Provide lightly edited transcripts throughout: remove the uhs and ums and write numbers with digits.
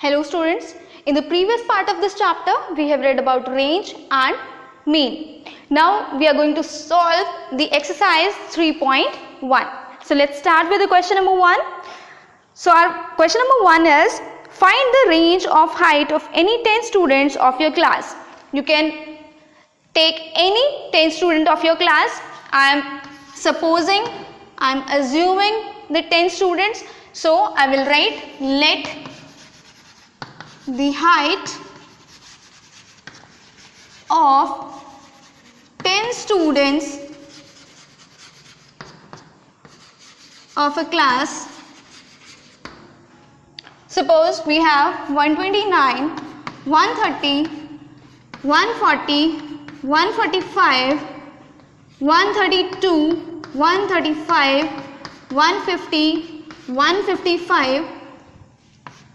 Hello students, in the previous part of this chapter we have read about range and mean. Now we are going to solve the exercise 3.1. So let's start with the question number 1. So our question number 1 is, find the range of height of any 10 students of your class. You can take any 10 student of your class. I am assuming the 10 students. So I will write, let the height of 10 students of a class. Suppose we have 129, 130, 140, 145, 132, 135, 150, 155,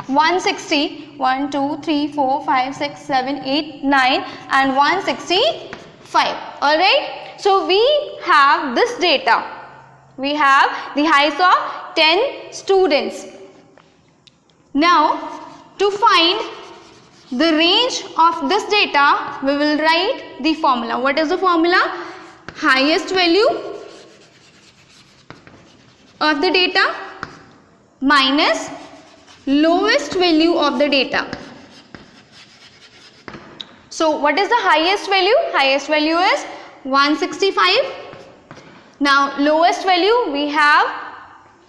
160, 1, 2, 3, 4, 5, 6, 7, 8, 9 and 165. Alright. So we have this data. We have the heights of 10 students. Now to find the range of this data, we will write the formula. What is the formula? Highest value of the data minus lowest value of the data. So what is the highest value? Highest value is 165. Now lowest value we have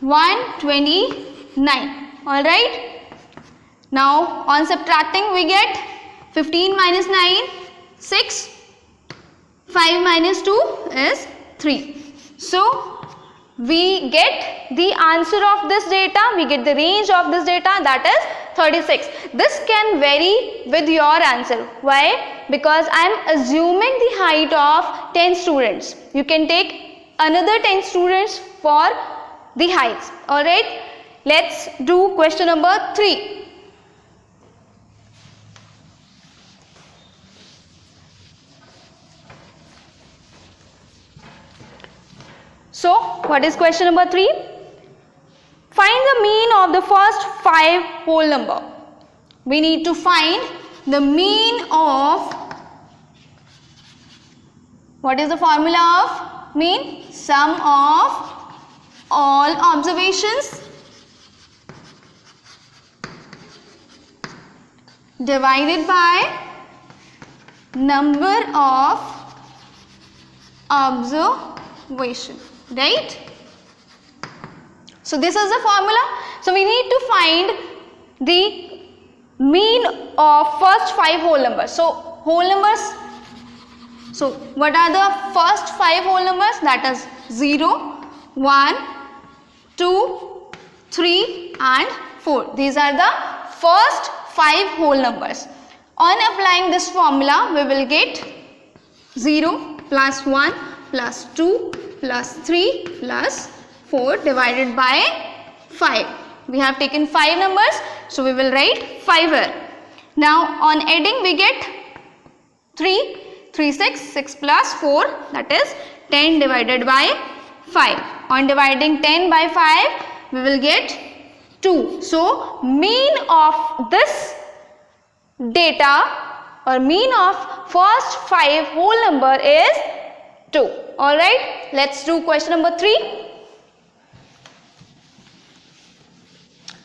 129. Alright. Now on subtracting we get 15 minus 9, 6. 5 minus 2 is 3. So we get the answer of this data, we get the range of this data, that is 36. This can vary with your answer. Why? Because I am assuming the height of 10 students. You can take another 10 students for the heights. Alright. Let's do question number 3. So, what is question number 3? Find the mean of the first 5 whole number. We need to find the mean of, what is the formula of mean? Sum of all observations divided by number of observation. Right? So this is the formula. So we need to find the mean of first 5 whole numbers. So whole numbers. So what are the first 5 whole numbers? That is 0, 1, 2, 3 and 4. These are the first 5 whole numbers. On applying this formula, we will get 0 plus 1 plus 2 plus 3 plus 4 divided by 5. We have taken 5 numbers, so we will write 5 here. Now on adding we get 3, 6, 6 plus 4, that is 10 divided by 5. On dividing 10 by 5, we will get 2. So mean of this data or mean of first 5 whole number is 2. Alright, let's do question number 3.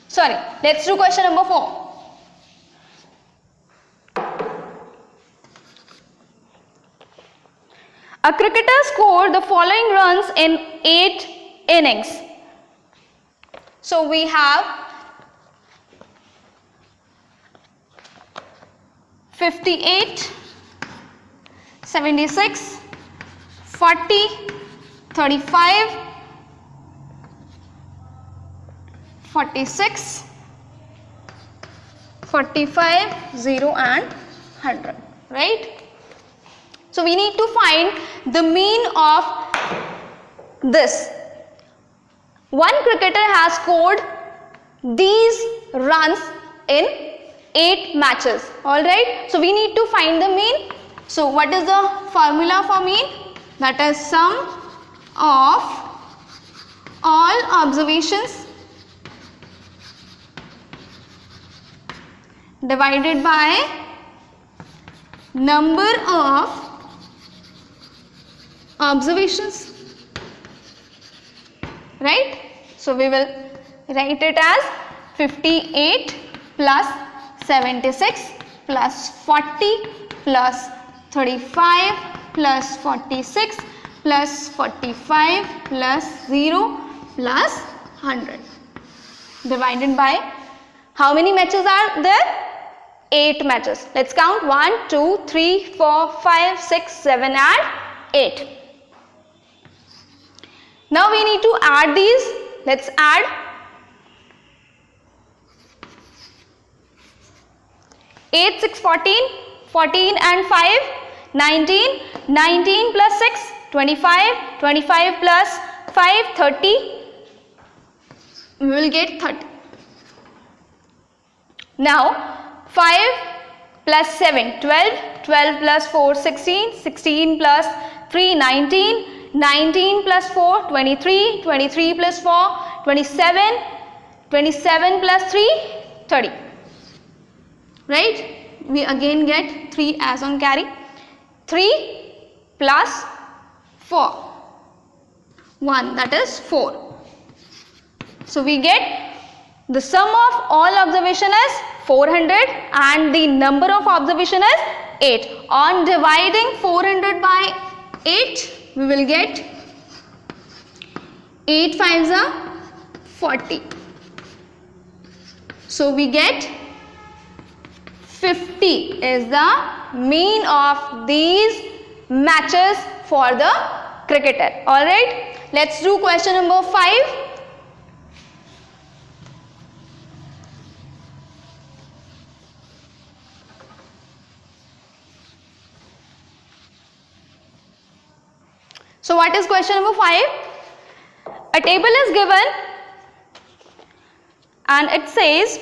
Sorry, let's do question number 4. A cricketer scored the following runs in 8 innings. So we have 58, 76, 40, 35, 46, 45, 0 and 100. Right? So we need to find the mean of this. One cricketer has scored these runs in 8 matches. Alright. So we need to find the mean. So what is the formula for mean? That is sum of all observations divided by number of observations, right? So we will write it as 58 plus 76 plus 40 plus 35 plus 46 plus 45 plus 0 plus 100 divided by how many matches are there? 8 matches. Let's count 1, 2, 3, 4, 5, 6, 7 and 8. Now we need to add these. Let's add 8, 6, 14, 14 and 5, 19, 19 plus 6, 25, 25 plus 5, 30. We will get 30. Now 5 plus 7, 12, 12 plus 4, 16, 16 plus 3, 19, 19 plus 4, 23, 23 plus 4, 27, 27 plus 3, 30. Right? We again get 3 as on carry. 3 plus 4, 1, that is 4. So we get the sum of all observation is 400 and the number of observation is 8. On dividing 400 by 8, we will get 8 5s are 40. So we get 50 is the mean of these matches for the cricketer. Alright, let's do question number 5. So what is question number 5? A table is given and it says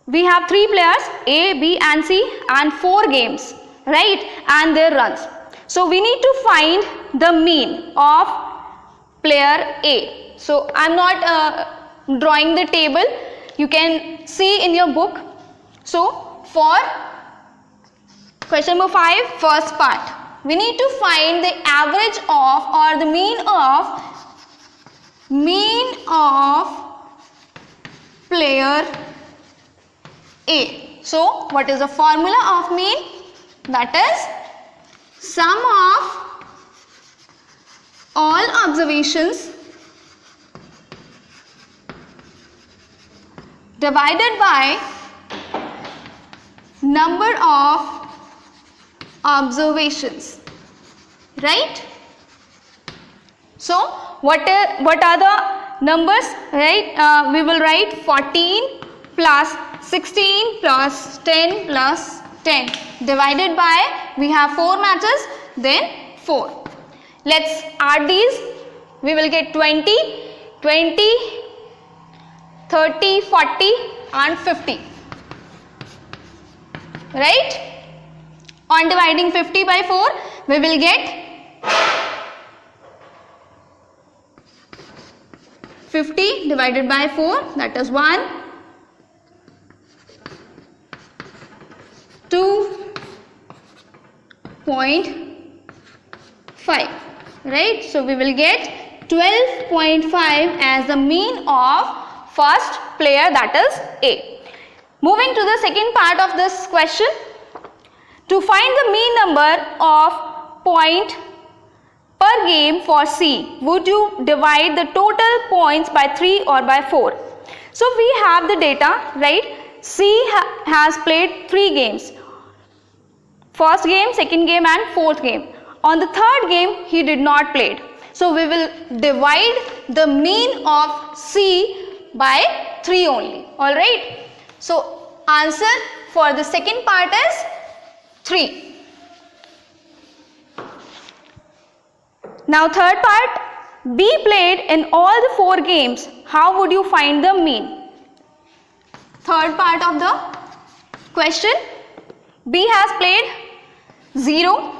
we have 3 players A, B and C and 4 games, right, and their runs. So we need to find the mean of player A. So I am not drawing the table, you can see in your book. So for question number 5, first part, we need to find the average of or the mean of player A. So what is the formula of mean? That is sum of all observations divided by number of observations, right? So what are the numbers, right? We will write 14 plus 16 plus 10 plus 10 divided by, we have 4 matches, then 4. Let's add these. We will get 20, 20, 30, 40 and 50, right? On dividing 50 by 4, we will get 50 divided by 4, that is 1, 2.5, right? So we will get 12.5 as the mean of first player, that is A. Moving to the second part of this question. To find the mean number of point per game for C, would you divide the total points by 3 or by 4? So we have the data, right? C has played 3 games. First game, second game and fourth game. On the third game, he did not play. So we will divide the mean of C by 3 only. Alright. So answer for the second part is 3. Now third part, B played in all the 4 games. How would you find the mean? Third part of the question, B has played 0,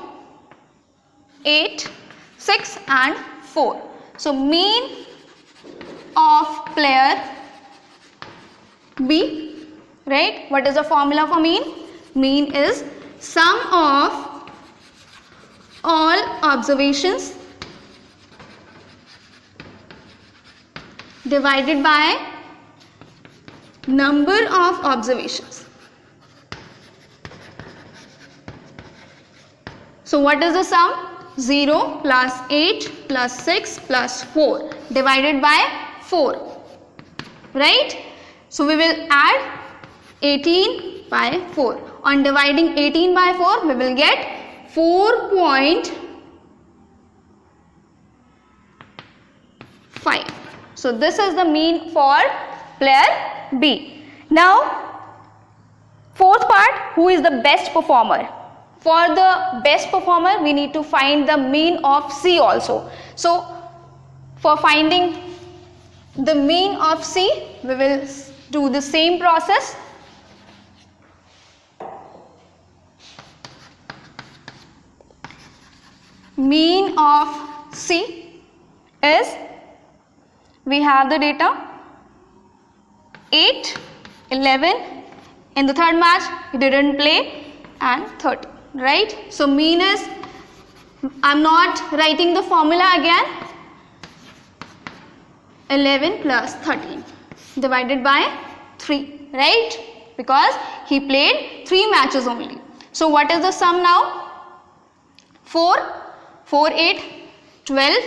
8, 6 and 4. So mean of player B, right? What is the formula for mean? Mean is sum of all observations divided by number of observations. So what is the sum? 0 plus 8 plus 6 plus 4 divided by 4, right? So we will add 18 by 4. On dividing 18 by 4, we will get 4.5. So this is the mean for player B. Now, fourth part, who is the best performer? For the best performer, we need to find the mean of C also. So, for finding the mean of C, we will do the same process. Mean of C is, we have the data 8, 11, in the third match he didn't play, and 30, right? So mean is, I'm not writing the formula again, 11 plus 13 divided by 3, right? Because he played 3 matches only. So what is the sum now? 4, 4, 8, 12,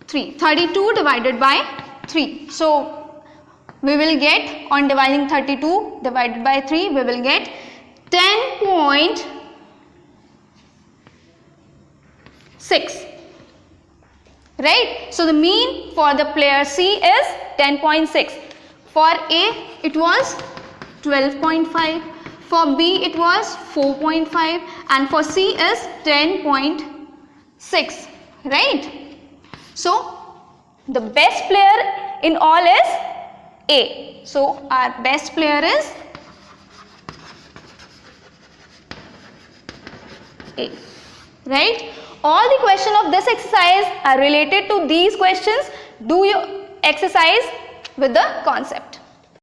3, 32 divided by 3. So we will get, on dividing 32 divided by 3, we will get 10.6, right? So the mean for the player C is 10.6. For A it was 12.5, for B it was 4.5, and for C is 10.6, right? So the best player in all is A. So our best player is A, right? All the questions of this exercise are related to these questions. Do your exercise with the concept.